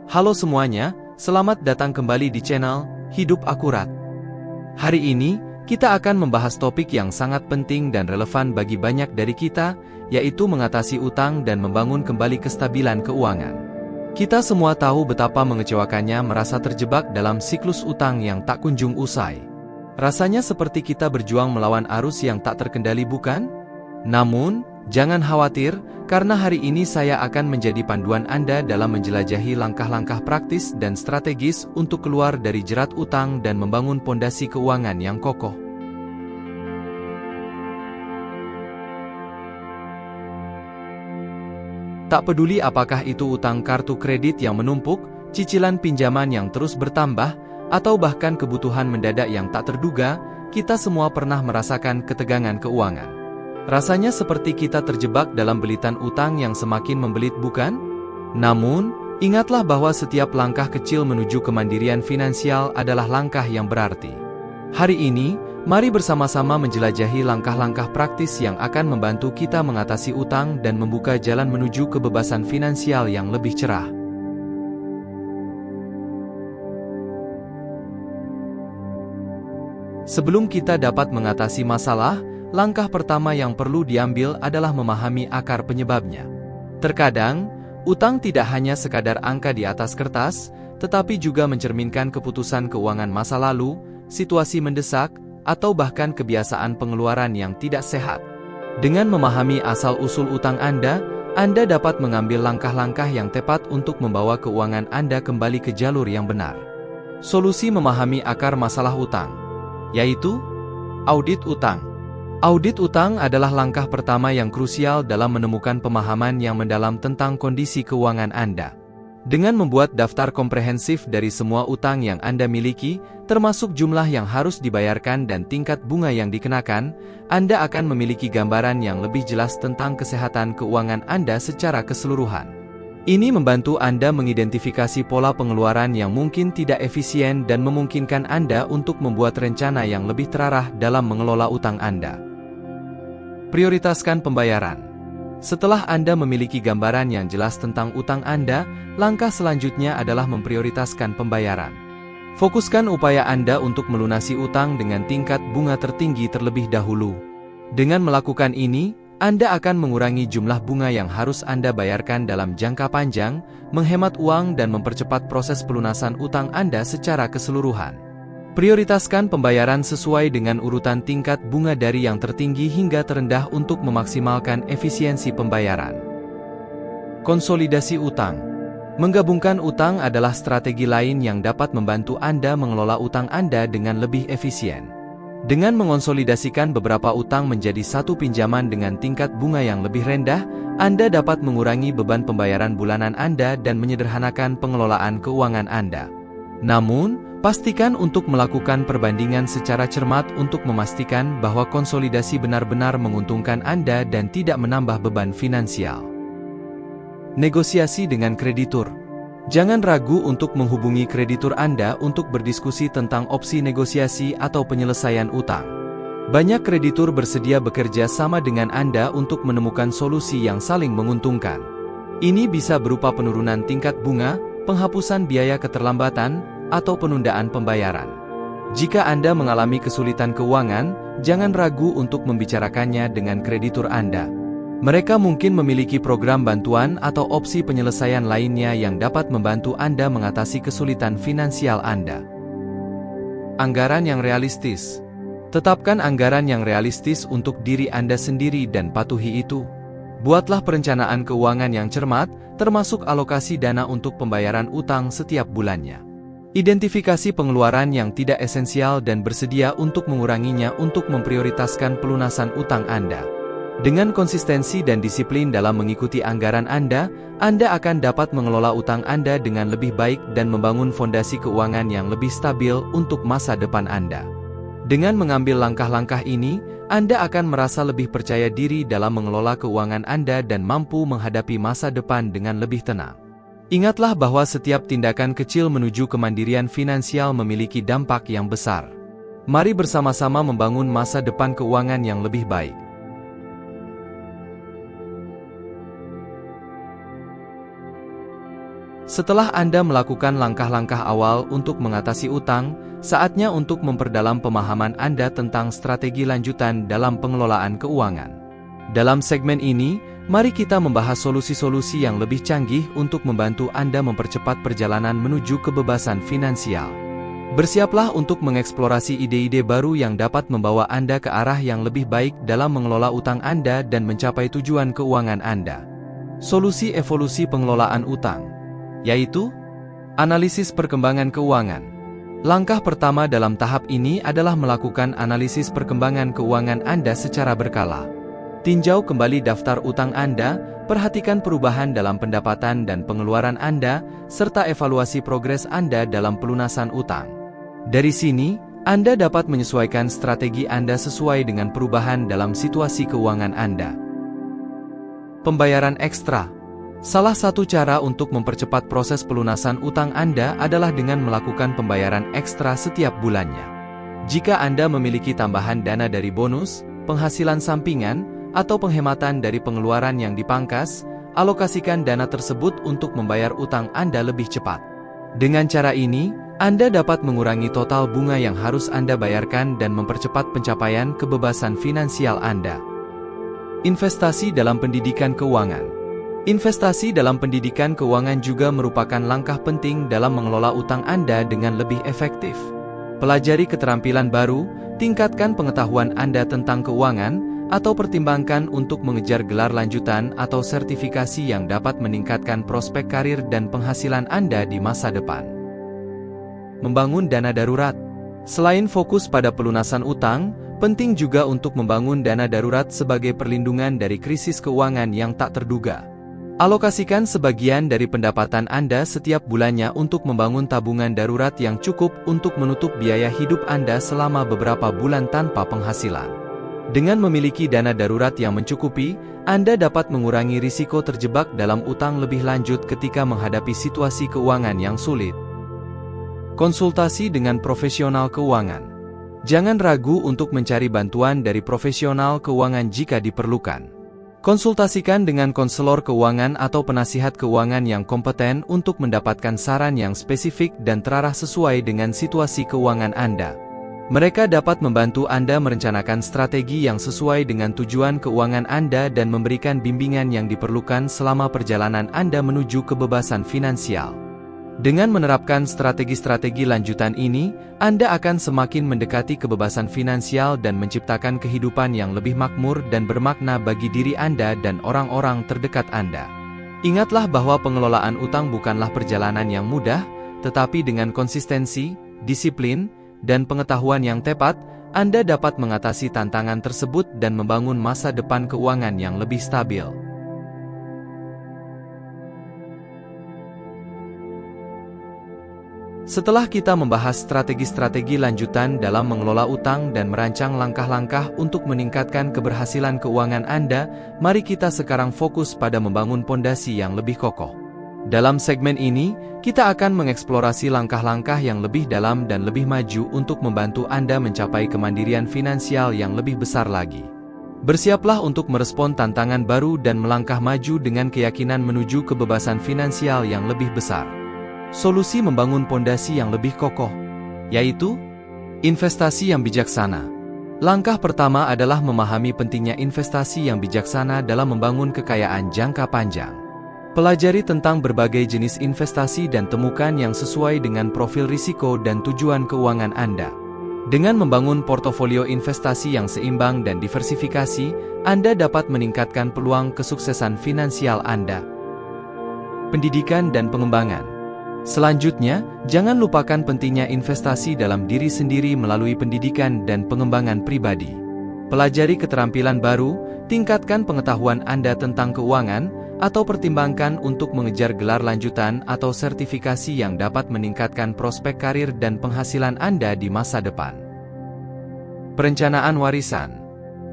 Halo semuanya, selamat datang kembali di channel Hidup Akurat. Hari ini, kita akan membahas topik yang sangat penting dan relevan bagi banyak dari kita, yaitu mengatasi utang dan membangun kembali kestabilan keuangan. Kita semua tahu betapa mengecewakannya merasa terjebak dalam siklus utang yang tak kunjung usai. Rasanya seperti kita berjuang melawan arus yang tak terkendali, bukan? Namun, jangan khawatir, karena hari ini saya akan menjadi panduan Anda dalam menjelajahi langkah-langkah praktis dan strategis untuk keluar dari jerat utang dan membangun pondasi keuangan yang kokoh. Tak peduli apakah itu utang kartu kredit yang menumpuk, cicilan pinjaman yang terus bertambah, atau bahkan kebutuhan mendadak yang tak terduga, kita semua pernah merasakan ketegangan keuangan. Rasanya seperti kita terjebak dalam belitan utang yang semakin membelit, bukan? Namun, ingatlah bahwa setiap langkah kecil menuju kemandirian finansial adalah langkah yang berarti. Hari ini, mari bersama-sama menjelajahi langkah-langkah praktis yang akan membantu kita mengatasi utang dan membuka jalan menuju kebebasan finansial yang lebih cerah. Sebelum kita dapat mengatasi masalah, langkah pertama yang perlu diambil adalah memahami akar penyebabnya. Terkadang, utang tidak hanya sekadar angka di atas kertas, tetapi juga mencerminkan keputusan keuangan masa lalu, situasi mendesak, atau bahkan kebiasaan pengeluaran yang tidak sehat. Dengan memahami asal-usul utang Anda dapat mengambil langkah-langkah yang tepat untuk membawa keuangan Anda kembali ke jalur yang benar. Solusi memahami akar masalah utang, yaitu audit utang. Audit utang adalah langkah pertama yang krusial dalam menemukan pemahaman yang mendalam tentang kondisi keuangan Anda. Dengan membuat daftar komprehensif dari semua utang yang Anda miliki, termasuk jumlah yang harus dibayarkan dan tingkat bunga yang dikenakan, Anda akan memiliki gambaran yang lebih jelas tentang kesehatan keuangan Anda secara keseluruhan. Ini membantu Anda mengidentifikasi pola pengeluaran yang mungkin tidak efisien dan memungkinkan Anda untuk membuat rencana yang lebih terarah dalam mengelola utang Anda. Prioritaskan pembayaran. Setelah Anda memiliki gambaran yang jelas tentang utang Anda, langkah selanjutnya adalah memprioritaskan pembayaran. Fokuskan upaya Anda untuk melunasi utang dengan tingkat bunga tertinggi terlebih dahulu. Dengan melakukan ini, Anda akan mengurangi jumlah bunga yang harus Anda bayarkan dalam jangka panjang, menghemat uang dan mempercepat proses pelunasan utang Anda secara keseluruhan. Prioritaskan pembayaran sesuai dengan urutan tingkat bunga dari yang tertinggi hingga terendah untuk memaksimalkan efisiensi pembayaran. Konsolidasi utang. Menggabungkan utang adalah strategi lain yang dapat membantu Anda mengelola utang Anda dengan lebih efisien. Dengan mengonsolidasikan beberapa utang menjadi satu pinjaman dengan tingkat bunga yang lebih rendah, Anda dapat mengurangi beban pembayaran bulanan Anda dan menyederhanakan pengelolaan keuangan Anda. Namun, pastikan untuk melakukan perbandingan secara cermat untuk memastikan bahwa konsolidasi benar-benar menguntungkan Anda dan tidak menambah beban finansial. Negosiasi dengan kreditur. Jangan ragu untuk menghubungi kreditur Anda untuk berdiskusi tentang opsi negosiasi atau penyelesaian utang. Banyak kreditur bersedia bekerja sama dengan Anda untuk menemukan solusi yang saling menguntungkan. Ini bisa berupa penurunan tingkat bunga, penghapusan biaya keterlambatan, atau penundaan pembayaran. Jika Anda mengalami kesulitan keuangan, jangan ragu untuk membicarakannya dengan kreditur Anda. Mereka mungkin memiliki program bantuan atau opsi penyelesaian lainnya yang dapat membantu Anda mengatasi kesulitan finansial Anda. Anggaran yang realistis. Tetapkan anggaran yang realistis untuk diri Anda sendiri dan patuhi itu. Buatlah perencanaan keuangan yang cermat, termasuk alokasi dana untuk pembayaran utang setiap bulannya. Identifikasi pengeluaran yang tidak esensial dan bersedia untuk menguranginya untuk memprioritaskan pelunasan utang Anda. Dengan konsistensi dan disiplin dalam mengikuti anggaran Anda akan dapat mengelola utang Anda dengan lebih baik dan membangun fondasi keuangan yang lebih stabil untuk masa depan Anda. Dengan mengambil langkah-langkah ini, Anda akan merasa lebih percaya diri dalam mengelola keuangan Anda dan mampu menghadapi masa depan dengan lebih tenang. Ingatlah bahwa setiap tindakan kecil menuju kemandirian finansial memiliki dampak yang besar. Mari bersama-sama membangun masa depan keuangan yang lebih baik. Setelah Anda melakukan langkah-langkah awal untuk mengatasi utang, saatnya untuk memperdalam pemahaman Anda tentang strategi lanjutan dalam pengelolaan keuangan. Dalam segmen ini, mari kita membahas solusi-solusi yang lebih canggih untuk membantu Anda mempercepat perjalanan menuju kebebasan finansial. Bersiaplah untuk mengeksplorasi ide-ide baru yang dapat membawa Anda ke arah yang lebih baik dalam mengelola utang Anda dan mencapai tujuan keuangan Anda. Solusi evolusi pengelolaan utang, yaitu analisis perkembangan keuangan. Langkah pertama dalam tahap ini adalah melakukan analisis perkembangan keuangan Anda secara berkala. Tinjau kembali daftar utang Anda, perhatikan perubahan dalam pendapatan dan pengeluaran Anda, serta evaluasi progres Anda dalam pelunasan utang. Dari sini, Anda dapat menyesuaikan strategi Anda sesuai dengan perubahan dalam situasi keuangan Anda. Pembayaran ekstra. Salah satu cara untuk mempercepat proses pelunasan utang Anda adalah dengan melakukan pembayaran ekstra setiap bulannya. Jika Anda memiliki tambahan dana dari bonus, penghasilan sampingan, atau penghematan dari pengeluaran yang dipangkas, alokasikan dana tersebut untuk membayar utang Anda lebih cepat. Dengan cara ini, Anda dapat mengurangi total bunga yang harus Anda bayarkan dan mempercepat pencapaian kebebasan finansial Anda. Investasi dalam pendidikan keuangan. Investasi dalam pendidikan keuangan juga merupakan langkah penting dalam mengelola utang Anda dengan lebih efektif. Pelajari keterampilan baru, tingkatkan pengetahuan Anda tentang keuangan, atau pertimbangkan untuk mengejar gelar lanjutan atau sertifikasi yang dapat meningkatkan prospek karir dan penghasilan Anda di masa depan. Membangun dana darurat. Selain fokus pada pelunasan utang, penting juga untuk membangun dana darurat sebagai perlindungan dari krisis keuangan yang tak terduga. Alokasikan sebagian dari pendapatan Anda setiap bulannya untuk membangun tabungan darurat yang cukup untuk menutup biaya hidup Anda selama beberapa bulan tanpa penghasilan. Dengan memiliki dana darurat yang mencukupi, Anda dapat mengurangi risiko terjebak dalam utang lebih lanjut ketika menghadapi situasi keuangan yang sulit. Konsultasi dengan profesional keuangan. Jangan ragu untuk mencari bantuan dari profesional keuangan jika diperlukan. Konsultasikan dengan konselor keuangan atau penasihat keuangan yang kompeten untuk mendapatkan saran yang spesifik dan terarah sesuai dengan situasi keuangan Anda. Mereka dapat membantu Anda merencanakan strategi yang sesuai dengan tujuan keuangan Anda dan memberikan bimbingan yang diperlukan selama perjalanan Anda menuju kebebasan finansial. Dengan menerapkan strategi-strategi lanjutan ini, Anda akan semakin mendekati kebebasan finansial dan menciptakan kehidupan yang lebih makmur dan bermakna bagi diri Anda dan orang-orang terdekat Anda. Ingatlah bahwa pengelolaan utang bukanlah perjalanan yang mudah, tetapi dengan konsistensi, disiplin, dan pengetahuan yang tepat, Anda dapat mengatasi tantangan tersebut dan membangun masa depan keuangan yang lebih stabil. Setelah kita membahas strategi-strategi lanjutan dalam mengelola utang dan merancang langkah-langkah untuk meningkatkan keberhasilan keuangan Anda, mari kita sekarang fokus pada membangun pondasi yang lebih kokoh. Dalam segmen ini, kita akan mengeksplorasi langkah-langkah yang lebih dalam dan lebih maju untuk membantu Anda mencapai kemandirian finansial yang lebih besar lagi. Bersiaplah untuk merespon tantangan baru dan melangkah maju dengan keyakinan menuju kebebasan finansial yang lebih besar. Solusi membangun pondasi yang lebih kokoh, yaitu investasi yang bijaksana. Langkah pertama adalah memahami pentingnya investasi yang bijaksana dalam membangun kekayaan jangka panjang. Pelajari tentang berbagai jenis investasi dan temukan yang sesuai dengan profil risiko dan tujuan keuangan Anda. Dengan membangun portofolio investasi yang seimbang dan diversifikasi, Anda dapat meningkatkan peluang kesuksesan finansial Anda. Pendidikan dan pengembangan. Selanjutnya, jangan lupakan pentingnya investasi dalam diri sendiri melalui pendidikan dan pengembangan pribadi. Pelajari keterampilan baru, tingkatkan pengetahuan Anda tentang keuangan, atau pertimbangkan untuk mengejar gelar lanjutan atau sertifikasi yang dapat meningkatkan prospek karir dan penghasilan Anda di masa depan. Perencanaan warisan.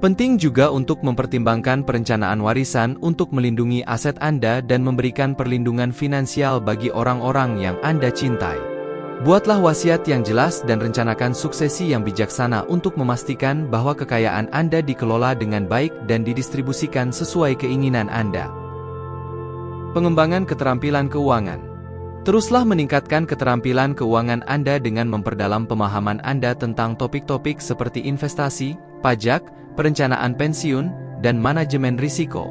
Penting juga untuk mempertimbangkan perencanaan warisan untuk melindungi aset Anda dan memberikan perlindungan finansial bagi orang-orang yang Anda cintai. Buatlah wasiat yang jelas dan rencanakan suksesi yang bijaksana untuk memastikan bahwa kekayaan Anda dikelola dengan baik dan didistribusikan sesuai keinginan Anda. Pengembangan keterampilan keuangan. Teruslah meningkatkan keterampilan keuangan Anda dengan memperdalam pemahaman Anda tentang topik-topik seperti investasi, pajak, perencanaan pensiun, dan manajemen risiko.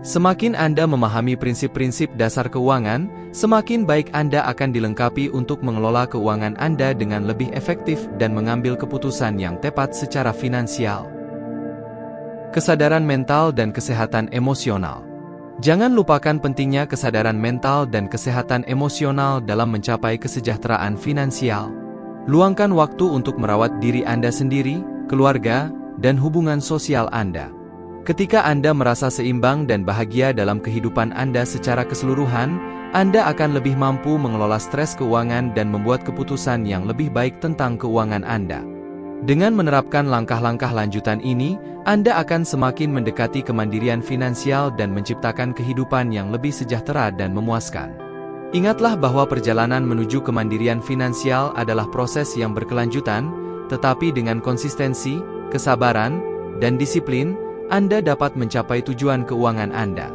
Semakin Anda memahami prinsip-prinsip dasar keuangan, semakin baik Anda akan dilengkapi untuk mengelola keuangan Anda dengan lebih efektif dan mengambil keputusan yang tepat secara finansial. Kesadaran mental dan kesehatan emosional. Jangan lupakan pentingnya kesadaran mental dan kesehatan emosional dalam mencapai kesejahteraan finansial. Luangkan waktu untuk merawat diri Anda sendiri, keluarga, dan hubungan sosial Anda. Ketika Anda merasa seimbang dan bahagia dalam kehidupan Anda secara keseluruhan, Anda akan lebih mampu mengelola stres keuangan dan membuat keputusan yang lebih baik tentang keuangan Anda. Dengan menerapkan langkah-langkah lanjutan ini, Anda akan semakin mendekati kemandirian finansial dan menciptakan kehidupan yang lebih sejahtera dan memuaskan. Ingatlah bahwa perjalanan menuju kemandirian finansial adalah proses yang berkelanjutan, tetapi dengan konsistensi, kesabaran, dan disiplin, Anda dapat mencapai tujuan keuangan Anda.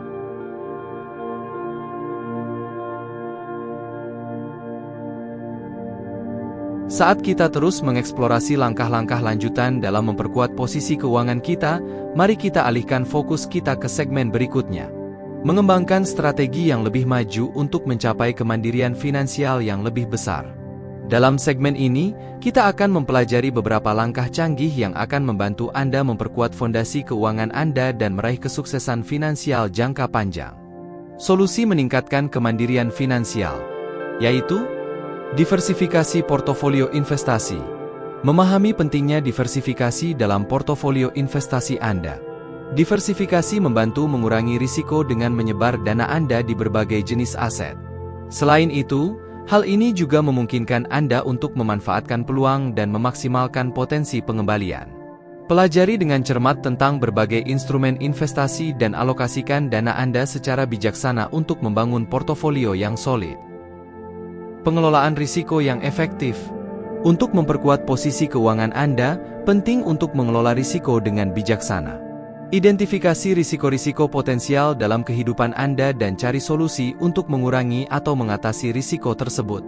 Saat kita terus mengeksplorasi langkah-langkah lanjutan dalam memperkuat posisi keuangan kita, mari kita alihkan fokus kita ke segmen berikutnya. Mengembangkan strategi yang lebih maju untuk mencapai kemandirian finansial yang lebih besar. Dalam segmen ini, kita akan mempelajari beberapa langkah canggih yang akan membantu Anda memperkuat fondasi keuangan Anda dan meraih kesuksesan finansial jangka panjang. Solusi meningkatkan kemandirian finansial, yaitu diversifikasi portofolio investasi. Memahami pentingnya diversifikasi dalam portofolio investasi Anda. Diversifikasi membantu mengurangi risiko dengan menyebar dana Anda di berbagai jenis aset. Selain itu, hal ini juga memungkinkan Anda untuk memanfaatkan peluang dan memaksimalkan potensi pengembalian. Pelajari dengan cermat tentang berbagai instrumen investasi dan alokasikan dana Anda secara bijaksana untuk membangun portofolio yang solid. Pengelolaan risiko yang efektif. Untuk memperkuat posisi keuangan Anda, penting untuk mengelola risiko dengan bijaksana. Identifikasi risiko-risiko potensial dalam kehidupan Anda dan cari solusi untuk mengurangi atau mengatasi risiko tersebut.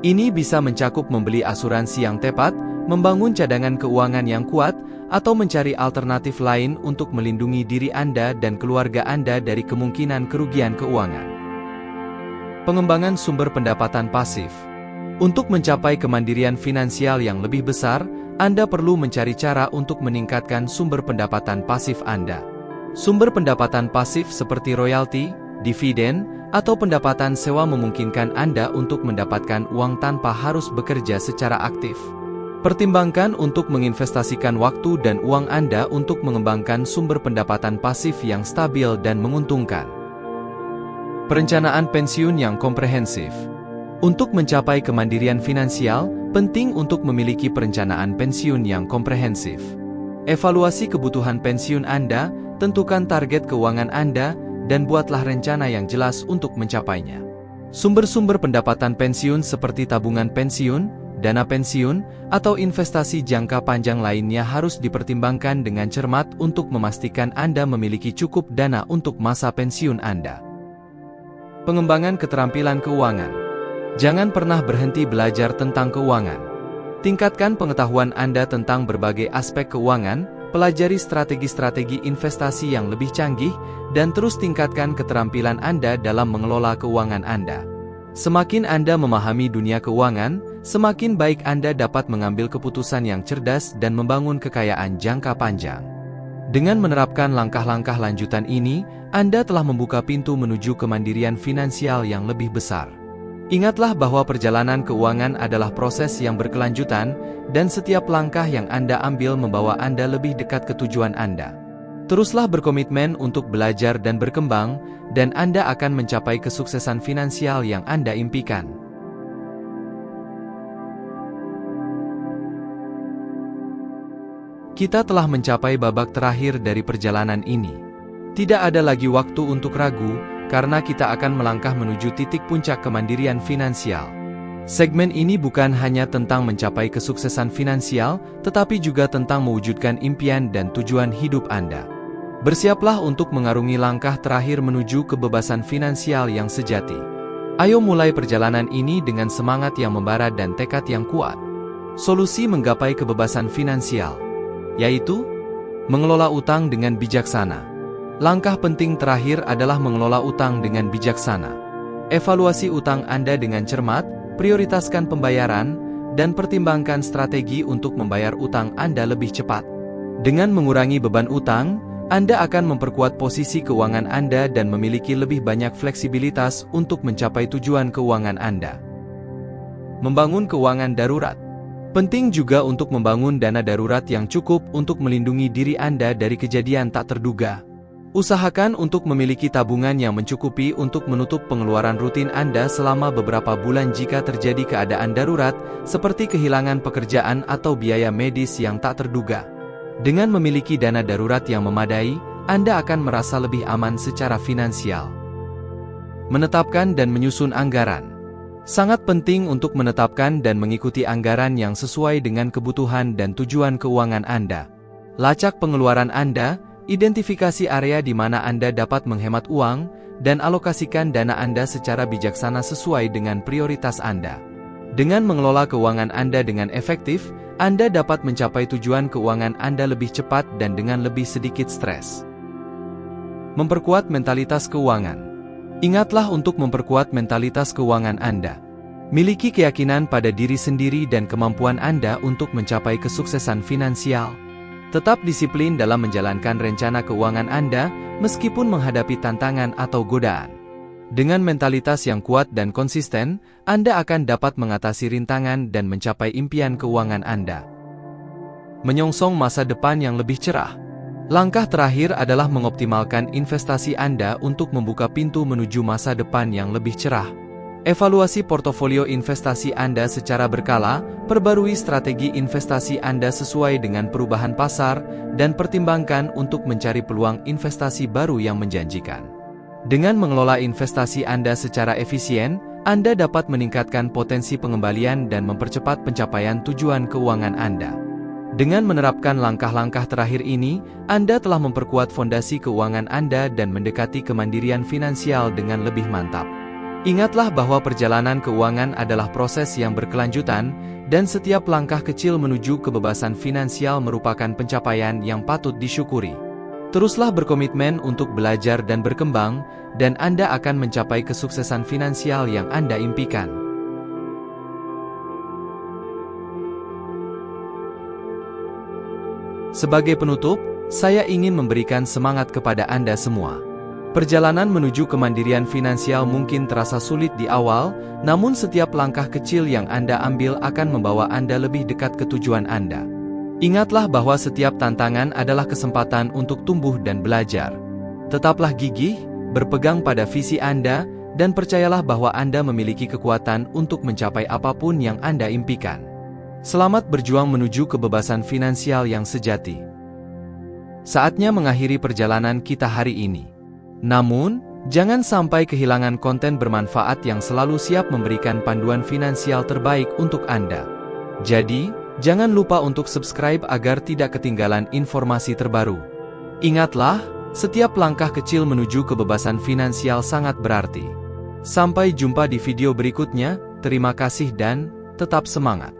Ini bisa mencakup membeli asuransi yang tepat, membangun cadangan keuangan yang kuat, atau mencari alternatif lain untuk melindungi diri Anda dan keluarga Anda dari kemungkinan kerugian keuangan. Pengembangan sumber pendapatan pasif. Untuk mencapai kemandirian finansial yang lebih besar, Anda perlu mencari cara untuk meningkatkan sumber pendapatan pasif Anda. Sumber pendapatan pasif seperti royalti, dividen, atau pendapatan sewa memungkinkan Anda untuk mendapatkan uang tanpa harus bekerja secara aktif. Pertimbangkan untuk menginvestasikan waktu dan uang Anda untuk mengembangkan sumber pendapatan pasif yang stabil dan menguntungkan. Perencanaan pensiun yang komprehensif. Untuk mencapai kemandirian finansial, penting untuk memiliki perencanaan pensiun yang komprehensif. Evaluasi kebutuhan pensiun Anda, tentukan target keuangan Anda, dan buatlah rencana yang jelas untuk mencapainya. Sumber-sumber pendapatan pensiun seperti tabungan pensiun, dana pensiun, atau investasi jangka panjang lainnya harus dipertimbangkan dengan cermat untuk memastikan Anda memiliki cukup dana untuk masa pensiun Anda. Pengembangan keterampilan keuangan. Jangan pernah berhenti belajar tentang keuangan. Tingkatkan pengetahuan Anda tentang berbagai aspek keuangan, pelajari strategi-strategi investasi yang lebih canggih, dan terus tingkatkan keterampilan Anda dalam mengelola keuangan Anda. Semakin Anda memahami dunia keuangan, semakin baik Anda dapat mengambil keputusan yang cerdas dan membangun kekayaan jangka panjang. Dengan menerapkan langkah-langkah lanjutan ini, Anda telah membuka pintu menuju kemandirian finansial yang lebih besar. Ingatlah bahwa perjalanan keuangan adalah proses yang berkelanjutan, dan setiap langkah yang Anda ambil membawa Anda lebih dekat ke tujuan Anda. Teruslah berkomitmen untuk belajar dan berkembang, dan Anda akan mencapai kesuksesan finansial yang Anda impikan. Kita telah mencapai babak terakhir dari perjalanan ini. Tidak ada lagi waktu untuk ragu, karena kita akan melangkah menuju titik puncak kemandirian finansial. Segmen ini bukan hanya tentang mencapai kesuksesan finansial, tetapi juga tentang mewujudkan impian dan tujuan hidup Anda. Bersiaplah untuk mengarungi langkah terakhir menuju kebebasan finansial yang sejati. Ayo mulai perjalanan ini dengan semangat yang membara dan tekad yang kuat. Solusi menggapai kebebasan finansial, yaitu mengelola utang dengan bijaksana. Langkah penting terakhir adalah mengelola utang dengan bijaksana. Evaluasi utang Anda dengan cermat, prioritaskan pembayaran, dan pertimbangkan strategi untuk membayar utang Anda lebih cepat. Dengan mengurangi beban utang, Anda akan memperkuat posisi keuangan Anda dan memiliki lebih banyak fleksibilitas untuk mencapai tujuan keuangan Anda. Membangun keuangan darurat. Penting juga untuk membangun dana darurat yang cukup untuk melindungi diri Anda dari kejadian tak terduga. Usahakan untuk memiliki tabungan yang mencukupi untuk menutup pengeluaran rutin Anda selama beberapa bulan jika terjadi keadaan darurat, seperti kehilangan pekerjaan atau biaya medis yang tak terduga. Dengan memiliki dana darurat yang memadai, Anda akan merasa lebih aman secara finansial. Menetapkan dan menyusun anggaran. Sangat penting untuk menetapkan dan mengikuti anggaran yang sesuai dengan kebutuhan dan tujuan keuangan Anda. Lacak pengeluaran Anda, identifikasi area di mana Anda dapat menghemat uang, dan alokasikan dana Anda secara bijaksana sesuai dengan prioritas Anda. Dengan mengelola keuangan Anda dengan efektif, Anda dapat mencapai tujuan keuangan Anda lebih cepat dan dengan lebih sedikit stres. Memperkuat mentalitas keuangan. Ingatlah untuk memperkuat mentalitas keuangan Anda. Miliki keyakinan pada diri sendiri dan kemampuan Anda untuk mencapai kesuksesan finansial. Tetap disiplin dalam menjalankan rencana keuangan Anda, meskipun menghadapi tantangan atau godaan. Dengan mentalitas yang kuat dan konsisten, Anda akan dapat mengatasi rintangan dan mencapai impian keuangan Anda. Menyongsong masa depan yang lebih cerah. Langkah terakhir adalah mengoptimalkan investasi Anda untuk membuka pintu menuju masa depan yang lebih cerah. Evaluasi portofolio investasi Anda secara berkala, perbarui strategi investasi Anda sesuai dengan perubahan pasar, dan pertimbangkan untuk mencari peluang investasi baru yang menjanjikan. Dengan mengelola investasi Anda secara efisien, Anda dapat meningkatkan potensi pengembalian dan mempercepat pencapaian tujuan keuangan Anda. Dengan menerapkan langkah-langkah terakhir ini, Anda telah memperkuat fondasi keuangan Anda dan mendekati kemandirian finansial dengan lebih mantap. Ingatlah bahwa perjalanan keuangan adalah proses yang berkelanjutan, dan setiap langkah kecil menuju kebebasan finansial merupakan pencapaian yang patut disyukuri. Teruslah berkomitmen untuk belajar dan berkembang, dan Anda akan mencapai kesuksesan finansial yang Anda impikan. Sebagai penutup, saya ingin memberikan semangat kepada Anda semua. Perjalanan menuju kemandirian finansial mungkin terasa sulit di awal, namun setiap langkah kecil yang Anda ambil akan membawa Anda lebih dekat ke tujuan Anda. Ingatlah bahwa setiap tantangan adalah kesempatan untuk tumbuh dan belajar. Tetaplah gigih, berpegang pada visi Anda, dan percayalah bahwa Anda memiliki kekuatan untuk mencapai apapun yang Anda impikan. Selamat berjuang menuju kebebasan finansial yang sejati. Saatnya mengakhiri perjalanan kita hari ini. Namun, jangan sampai kehilangan konten bermanfaat yang selalu siap memberikan panduan finansial terbaik untuk Anda. Jadi, jangan lupa untuk subscribe agar tidak ketinggalan informasi terbaru. Ingatlah, setiap langkah kecil menuju kebebasan finansial sangat berarti. Sampai jumpa di video berikutnya, terima kasih dan tetap semangat.